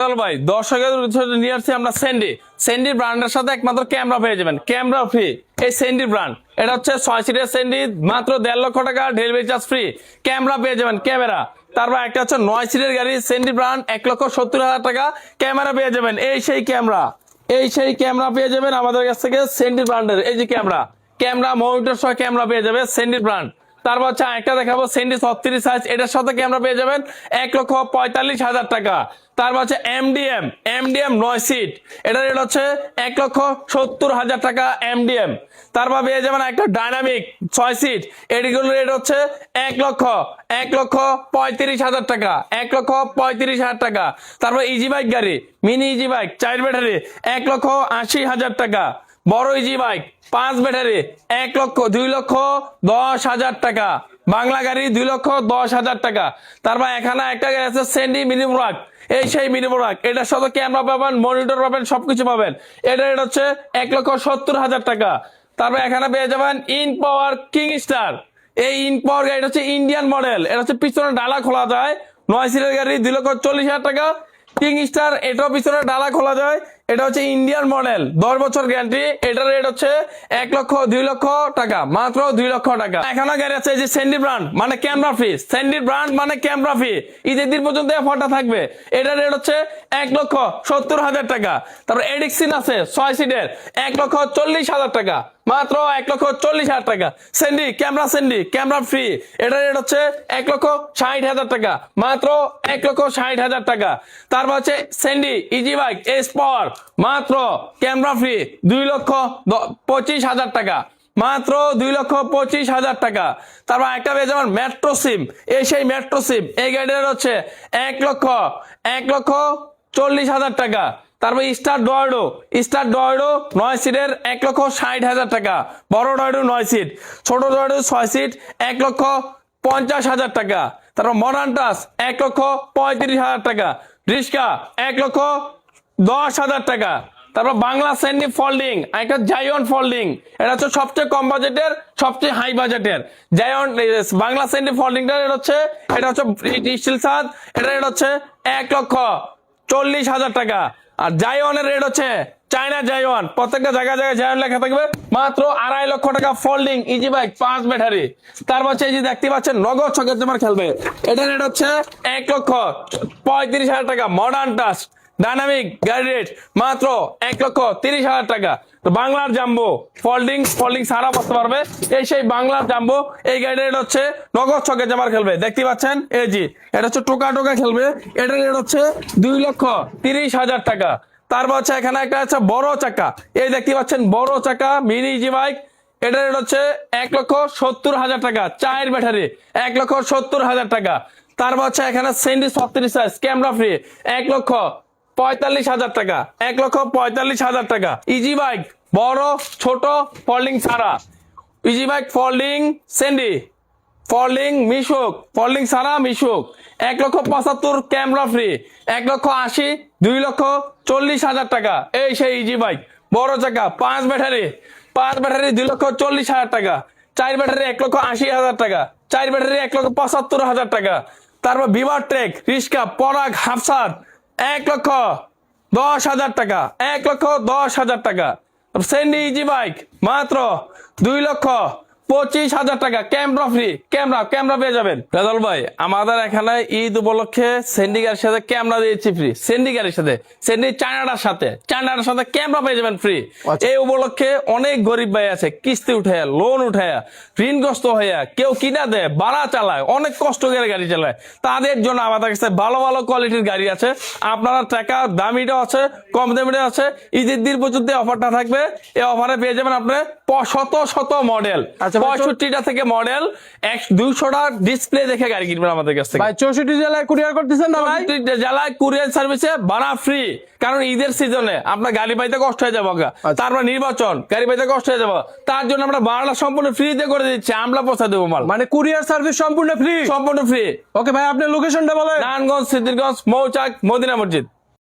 ভাই দর্শকের নিয়ে আসছি আমরা স্যান্ডি ব্র্যান্ডের সাথে একমাত্র ক্যামেরা পেয়ে যাবেন, ক্যামেরা ফ্রি। এই স্যান্ডি ব্র্যান্ড, এটা হচ্ছে 6 সিটের স্যান্ডি, মাত্র 1.5 লক্ষ টাকা, ডেলিভারি চার্জ ফ্রি। ক্যামেরা পেয়ে যাবেন, ক্যামেরা। তারপর একটা হচ্ছে 9 সিটের গাড়ি স্যান্ডি ব্র্যান্ড, 1,70,000 টাকা, ক্যামেরা পেয়ে যাবেন। এই সেই ক্যামেরা পেয়ে যাবেন আমাদের কাছ থেকে স্যান্ডি ব্র্যান্ডের। এই যে ক্যামেরা মনিটর সহ ক্যামেরা পেয়ে যাবে স্যান্ডি ব্র্যান্ড। তারপর হচ্ছে একটা দেখাবো স্যান্ডি 36 সাইজ, এটার সাথে ক্যামেরা পেয়ে যাবেন 1,45,000 টাকা। তারপর হচ্ছে এমডিএম 9 সিট, এটার রেট হচ্ছে 1,70,000 টাকা এমডিএম। তারপর পেয়ে যাবেন একটা ডাইনামিক 6 সিট, এটিগুলোর রেট হচ্ছে 1,35,000 টাকা, 1,35,000 টাকা। তারপর ইজি বাইক গাড়ি, মিনি ইজি বাইক 4 ব্যাটারি, 1,80,000 টাকা। বড় ইজি বাইক 5 ব্যাটারি, 2,10,000 টাকা। বাংলা গাড়ি 2,10,000 টাকা। তারপর এখানে একটা গাড়ি আছে স্যান্ডি মিনি ব্রাক, এই সেই মিনি ব্রাক, এটার সাথে ক্যামেরা পাবেন, মনিটর পাবেন, সবকিছু পাবেন। এটা রেট হচ্ছে 1,70,000 টাকা। তারপর এখানে পেয়ে যাবেন ইন পাওয়ার কিং স্টার। এই ইন পাওয়ার গাড়িটা হচ্ছে ইন্ডিয়ান মডেল, এটা হচ্ছে পিছনে ডালা খোলা যায়, 9 সিটের গাড়ি, 2,40,000 টাকা। কিং স্টার, এটাও পিছনে ডালা খোলা যায়, এটা হচ্ছে ইন্ডিয়ান মডেল, 10 বছর গ্যারান্টি। এটার রেট হচ্ছে 2 লক্ষ টাকা, মাত্র 2 লক্ষ টাকা। এখানে গাড়ি আছে যে স্যান্ডি ব্র্যান্ড মানে ক্যামেরা ফ্রি, স্যান্ডি ব্র্যান্ড মানে ক্যামেরা ফ্রি, ঈদের দিন পর্যন্ত অফারটা থাকবে। এটার রেট হচ্ছে 1,70,000 টাকা। তারপর এডিক্সিন আছে 6 সিটের, 1,40,000 টাকা, মাত্র 1,40,000 টাকা। স্যান্ডি ক্যামেরা ফ্রি, এটার রেট হচ্ছে 1,60,000 টাকা, মাত্র 1,60,000 টাকা। তারপর হচ্ছে Sandy easy bike S power, মাত্র ক্যামেরা ফ্রি, 2,25,000 টাকা, মাত্র 2,25,000 টাকা। তারপর একটা পেয়ে যাবেন মেট্রো সিম, এই সেই মেট্রো সিম, এই গাড়ির হচ্ছে 1,40,000 টাকা। তারপর স্টার ডয়েডো 9 সিটের, 1,60,000 টাকা। বড় ডয়েডো 9 সিট, ছোট ডয়েডো 6 সিট, 1,50,000 টাকা। তারপর মডার্ন টাচ 1,35,000 টাকা। রিস্কা 1,10,000 টাকা। তারপর বাংলা স্যান্ডি ফোল্ডিং, একটা জায়ন ফোল্ডিং, এটা হচ্ছে সবচেয়ে কম বাজেটের, সবচেয়ে হাই বাজেটের জায়ন বাংলা স্যান্ডি ফোল্ডিংটা। এটা হচ্ছে স্টিল ছাদ, এটা রেট হচ্ছে 1,40,000 টাকা। আর জায়নের রেট হচ্ছে চায়না জায়ন, প্রত্যেকটা জায়গায় জায়ন লেখা থাকবে, মাত্র 2.5 লক্ষ টাকা। Folding easy bike 5 battery. তারপর হচ্ছে এই যে দেখতে পাচ্ছেন নগদ ছকের জমার খেলবে, এটা রেট হচ্ছে 1,35,000 টাকা। মডার্ন টাচ ডাইনামিক গাড়ি রেট মাত্র 1,30,000 টাকা। বাংলার জাম্বো ফোল্ডিং সারা বসতে পারবে, এই সেই বাংলার জাম্বো, এই গাড়ির রেট হচ্ছে নগদ ছকে জামার খেলবে, দেখতে পাচ্ছেন এই জি, এটা হচ্ছে টোকা খেলবে, এটার রেট হচ্ছে 2,30,000 টাকা। তারপর হচ্ছে এখানে একটা আছে বড় চাকা, এই দেখতে পাচ্ছেন বড় চাকা মিনি জি বাইক, এটার রেট হচ্ছে 1,70,000 টাকা। 4 ব্যাটারি, 1,70,000 টাকা। তারপর হচ্ছে এখানে স্যান্ডি 36 সাইজ ক্যামেরা ফ্রি, 1,45,000 টাকা, 1,45,000 টাকা। ইজি বাইক বড় ছোট ফোল্ডিং সারা, ইজি বাইক ফোল্ডিং স্যান্ডি, ফোল্ডিং মিশুক, ফোল্ডিং সারা মিশুক, 1,75,000 ক্যামেরা ফ্রি, 1,80,000, 2,40,000 টাকা। এই সেই ইজি বাইক বড় চাকা 5 ব্যাটারি, 2,40,000 টাকা। 4 ব্যাটারি 1,80,000 টাকা, 4 ব্যাটারি 1,75,000 টাকা। তারপর বিভার ট্রেক রিস্কা পরাগ হাফসার 1,10,000 টাকা, 1,10,000 টাকা। স্যান্ডি ইজি বাইক মাত্র 2,25,000 টাকা, ক্যামেরা ফ্রি, ক্যামেরা পেয়ে যাবেন। রেজাল ভাই আমাদের এখানে ঈদ উপলক্ষে স্যান্ডি গাড়ির সাথে ক্যামেরা দিয়েছি ফ্রি, স্যান্ডি গাড়ির সাথে, স্যান্ডি চায়নাটার সাথে ক্যামেরা পেয়ে যাবেন ফ্রি। এই উপলক্ষে অনেক গরিব ভাই আছে, কিস্তি উঠায়া, লোন উঠায়া, ঋণগ্রস্ত হইয়া, কেউ কিনা দেয়, ভাড়া চালায়, অনেক কষ্ট করে গাড়ি চালায়, তাদের জন্য আমাদের কাছে ভালো কোয়ালিটির গাড়ি আছে। আপনারা টাকা দামিটাও আছে, কম দামিটাও আছে। ঈদের দিন পর্যন্ত অফারটা থাকবে, এই অফারে পেয়ে যাবেন আপনার শত মডেল, 65টা থেকে মডেল, 200টা ডিসপ্লে দেখে গাড়ি কিনবেন আমাদের কাছ থেকে। 64 জেলায় কুরিয়ার করতেছেন না ভাই? জেলায় কুরিয়ার সার্ভিসে ভাড়া ফ্রি, কারণ ঈদের সিজনে আপনার গাড়ি পাইতে কষ্ট হয়ে যাবো, তারপর নির্বাচন, গাড়ি পাইতে কষ্ট হয়ে যাবো, তার জন্য আমরা ভাড়াটা সম্পূর্ণ ফ্রিতে করে দিচ্ছি, আমরা পৌঁছা দেবো মাল। মানে কুরিয়ার সার্ভিস সম্পূর্ণ ফ্রি? সম্পূর্ণ ফ্রি। ওকে ভাই, আপনার লোকেশনটা বলেন। নারায়ণগঞ্জ, সিদ্ধিরগঞ্জ, মৌচাক, মদিনা মসজিদ।